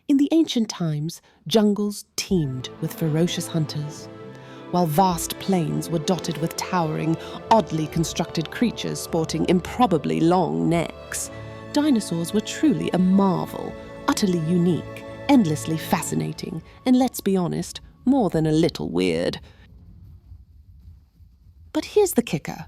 In the ancient times, jungles teemed with ferocious hunters, while vast plains were dotted with towering, oddly constructed creatures sporting improbably long necks. Dinosaurs were truly a marvel, utterly unique, endlessly fascinating, and let's be honest, more than a little weird. But here's the kicker.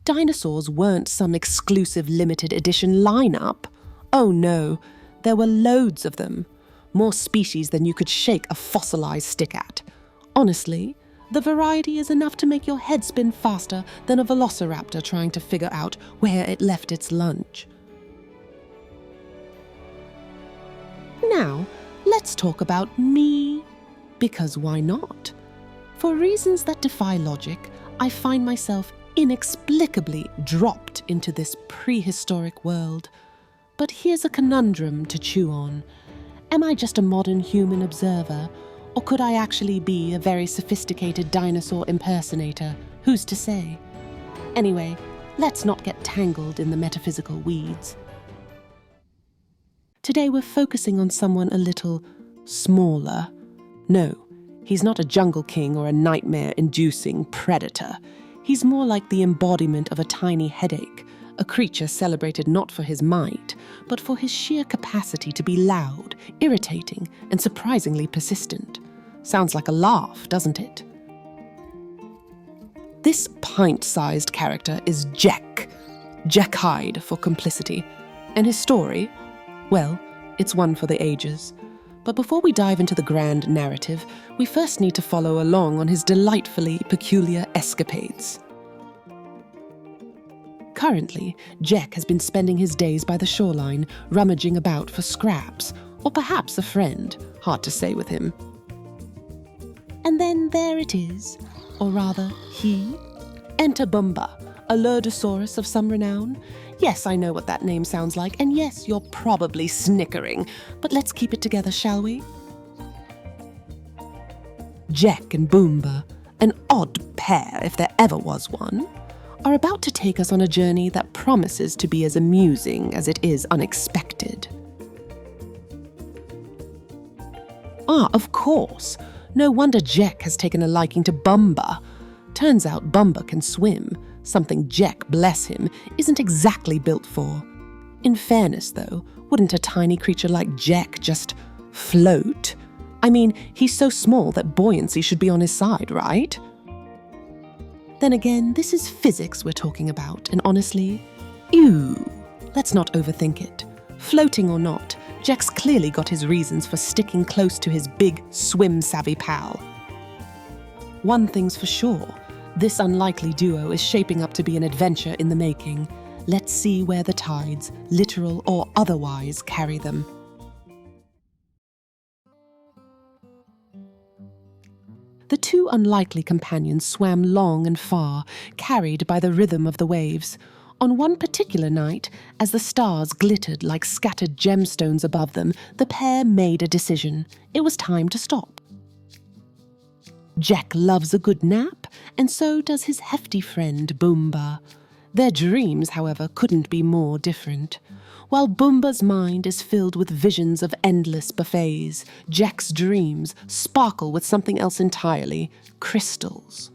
Dinosaurs weren't some exclusive limited edition lineup. Oh no, there were loads of them. More species than you could shake a fossilized stick at. Honestly, the variety is enough to make your head spin faster than a velociraptor trying to figure out where it left its lunch. Now, let's talk about me. Because why not? For reasons that defy logic, I find myself inexplicably dropped into this prehistoric world. But here's a conundrum to chew on. Am I just a modern human observer, or could I actually be a very sophisticated dinosaur impersonator? Who's to say? Anyway, let's not get tangled in the metaphysical weeds. Today we're focusing on someone a little smaller. No, he's not a jungle king or a nightmare-inducing predator. He's more like the embodiment of a tiny headache, a creature celebrated not for his might, but for his sheer capacity to be loud, irritating, and surprisingly persistent. Sounds like a laugh, doesn't it? This pint-sized character is Jekyde for complicity. And his story, well, it's one for the ages. But before we dive into the grand narrative, we first need to follow along on his delightfully peculiar escapades. Currently, Jek has been spending his days by the shoreline, rummaging about for scraps, or perhaps a friend, hard to say with him. And then there it is, or rather, he. Enter Bumba, a Lurdusaurus of some renown. Yes, I know what that name sounds like, and yes, you're probably snickering, but let's keep it together, shall we? Jek and Bumba, an odd pair if there ever was one, are about to take us on a journey that promises to be as amusing as it is unexpected. Ah, of course. No wonder Jek has taken a liking to Bumba. Turns out Bumba can swim, something Jek, bless him, isn't exactly built for. In fairness, though, wouldn't a tiny creature like Jek just float? I mean, he's so small that buoyancy should be on his side, right? Then again, this is physics we're talking about, and honestly, ew. Let's not overthink it. Floating or not, Jek's clearly got his reasons for sticking close to his big, swim-savvy pal. One thing's for sure, this unlikely duo is shaping up to be an adventure in the making. Let's see where the tides, literal or otherwise, carry them. The two unlikely companions swam long and far, carried by the rhythm of the waves. On one particular night, as the stars glittered like scattered gemstones above them, the pair made a decision. It was time to stop. Jek loves a good nap, and so does his hefty friend Bumba. Their dreams, however, couldn't be more different. While Bumba's mind is filled with visions of endless buffets, Jek's dreams sparkle with something else entirely, crystals.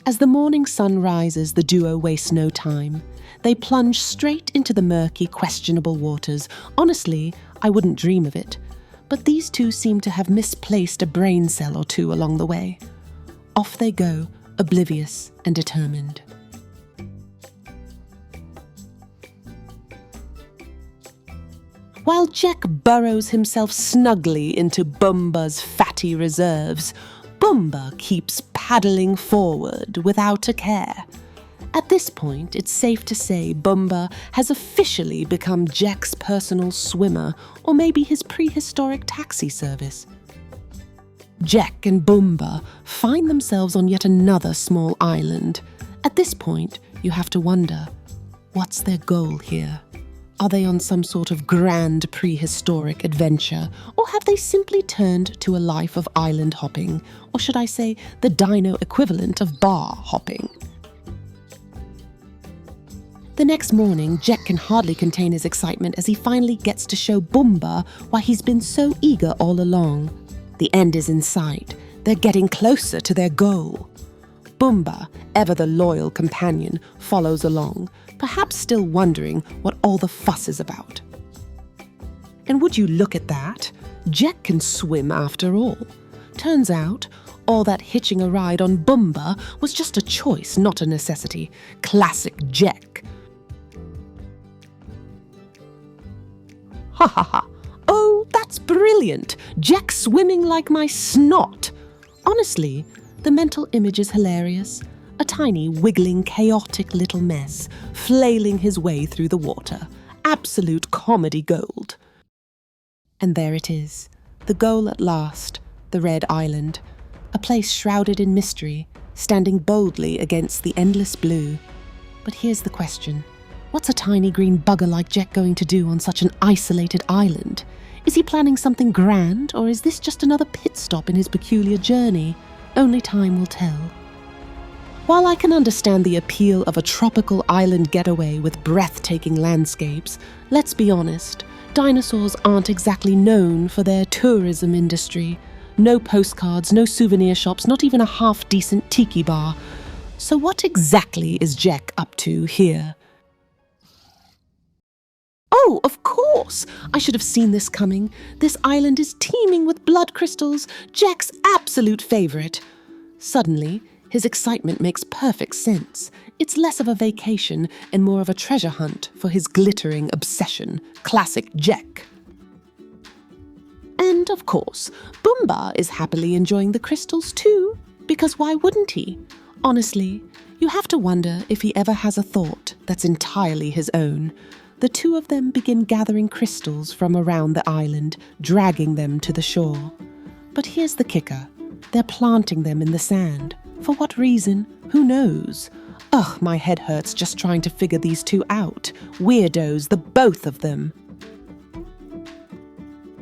As the morning sun rises, the duo wastes no time. They plunge straight into the murky, questionable waters. Honestly, I wouldn't dream of it. But these two seem to have misplaced a brain cell or two along the way. Off they go, oblivious and determined. While Jek burrows himself snugly into Bumba's fatty reserves, Bumba keeps paddling forward without a care. At this point, it's safe to say Bumba has officially become Jek's personal swimmer, or maybe his prehistoric taxi service. Jek and Bumba find themselves on yet another small island. At this point, you have to wonder, what's their goal here? Are they on some sort of grand prehistoric adventure, or have they simply turned to a life of island hopping, or should I say, the dino equivalent of bar hopping? The next morning, Jek can hardly contain his excitement as he finally gets to show Bumba why he's been so eager all along. The end is in sight. They're getting closer to their goal. Bumba, ever the loyal companion, follows along, perhaps still wondering what all the fuss is about. And would you look at that? Jek can swim after all. Turns out, all that hitching a ride on Bumba was just a choice, not a necessity. Classic Jek. Ha ha ha. Oh, that's brilliant. Jek swimming like my snot. Honestly, the mental image is hilarious. A tiny, wiggling, chaotic little mess, flailing his way through the water. Absolute comedy gold. And there it is, the goal at last, the Red Island. A place shrouded in mystery, standing boldly against the endless blue. But here's the question. What's a tiny green bugger like Jek going to do on such an isolated island? Is he planning something grand, or is this just another pit stop in his peculiar journey? Only time will tell. While I can understand the appeal of a tropical island getaway with breathtaking landscapes, let's be honest, dinosaurs aren't exactly known for their tourism industry. No postcards, no souvenir shops, not even a half-decent tiki bar. So what exactly is Jek up to here? Oh, of course! I should have seen this coming. This island is teeming with blood crystals, Jek's absolute favourite. Suddenly, his excitement makes perfect sense. It's less of a vacation and more of a treasure hunt for his glittering obsession. Classic Jek. And of course, Bumba is happily enjoying the crystals too, because why wouldn't he? Honestly, you have to wonder if he ever has a thought that's entirely his own. The two of them begin gathering crystals from around the island, dragging them to the shore. But here's the kicker. They're planting them in the sand. For what reason? Who knows? Ugh, my head hurts just trying to figure these two out. Weirdos, the both of them.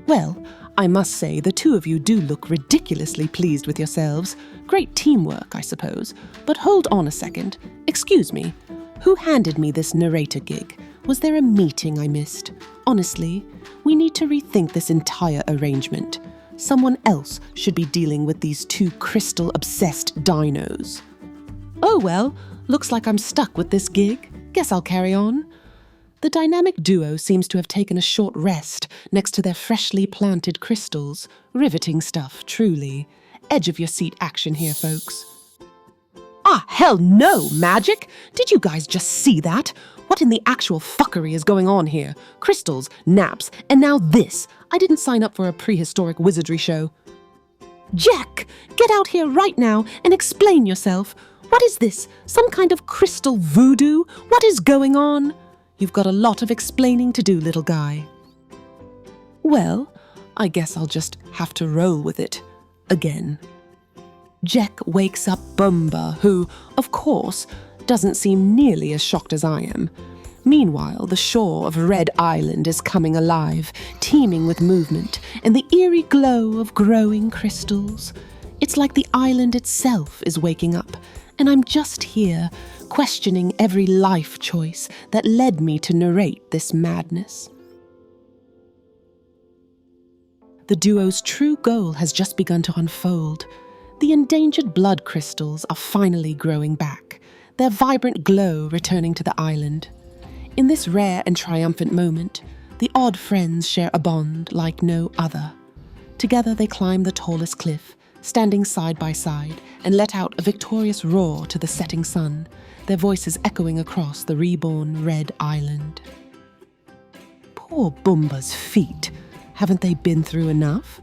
Well, I must say the two of you do look ridiculously pleased with yourselves. Great teamwork, I suppose. But hold on a second. Excuse me. Who handed me this narrator gig? Was there a meeting I missed? Honestly, we need to rethink this entire arrangement. Someone else should be dealing with these two crystal-obsessed dinos. Oh well, looks like I'm stuck with this gig. Guess I'll carry on. The dynamic duo seems to have taken a short rest next to their freshly planted crystals. Riveting stuff, truly. Edge of your seat action here, folks. Ah, hell no, magic! Did you guys just see that? What in the actual fuckery is going on here? Crystals, naps, and now this. I didn't sign up for a prehistoric wizardry show. Jek, get out here right now and explain yourself. What is this? Some kind of crystal voodoo? What is going on? You've got a lot of explaining to do, little guy. Well, I guess I'll just have to roll with it. Again. Jek wakes up Bumba, who, of course, doesn't seem nearly as shocked as I am. Meanwhile, the shore of Red Island is coming alive, teeming with movement and the eerie glow of growing crystals. It's like the island itself is waking up, and I'm just here, questioning every life choice that led me to narrate this madness. The duo's true goal has just begun to unfold. The endangered blood crystals are finally growing back, their vibrant glow returning to the island. In this rare and triumphant moment, the odd friends share a bond like no other. Together they climb the tallest cliff, standing side by side, and let out a victorious roar to the setting sun, their voices echoing across the reborn Red Island. Poor Bumba's feet. Haven't they been through enough?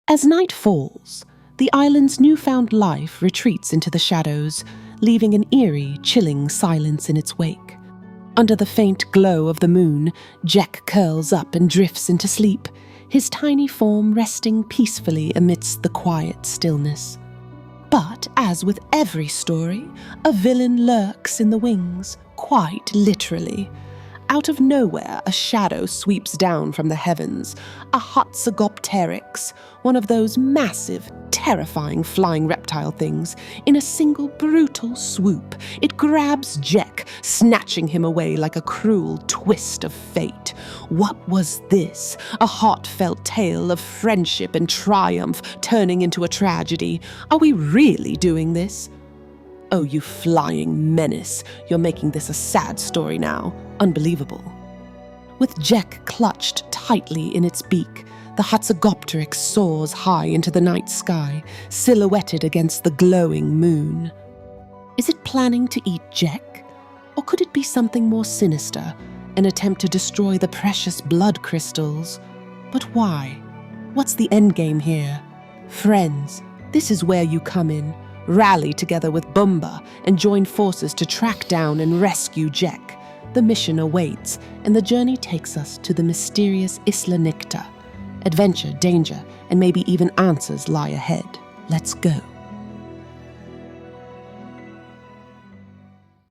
As night falls, the island's newfound life retreats into the shadows, leaving an eerie, chilling silence in its wake. Under the faint glow of the moon, Jek curls up and drifts into sleep, his tiny form resting peacefully amidst the quiet stillness. But, as with every story, a villain lurks in the wings, quite literally. Out of nowhere, a shadow sweeps down from the heavens, a Hatzagopteryx, one of those massive, terrifying flying reptile things. In a single brutal swoop, it grabs Jek, snatching him away like a cruel twist of fate. What was this? A heartfelt tale of friendship and triumph turning into a tragedy. Are we really doing this? Oh, you flying menace. You're making this a sad story now. Unbelievable. With Jek clutched tightly in its beak, the Hatzegopteryx soars high into the night sky, silhouetted against the glowing moon. Is it planning to eat Jek? Or could it be something more sinister, an attempt to destroy the precious blood crystals? But why? What's the endgame here? Friends, this is where you come in. Rally together with Bumba and join forces to track down and rescue Jek. The mission awaits, and the journey takes us to the mysterious Isla Nycta. Adventure, danger, and maybe even answers lie ahead. Let's go.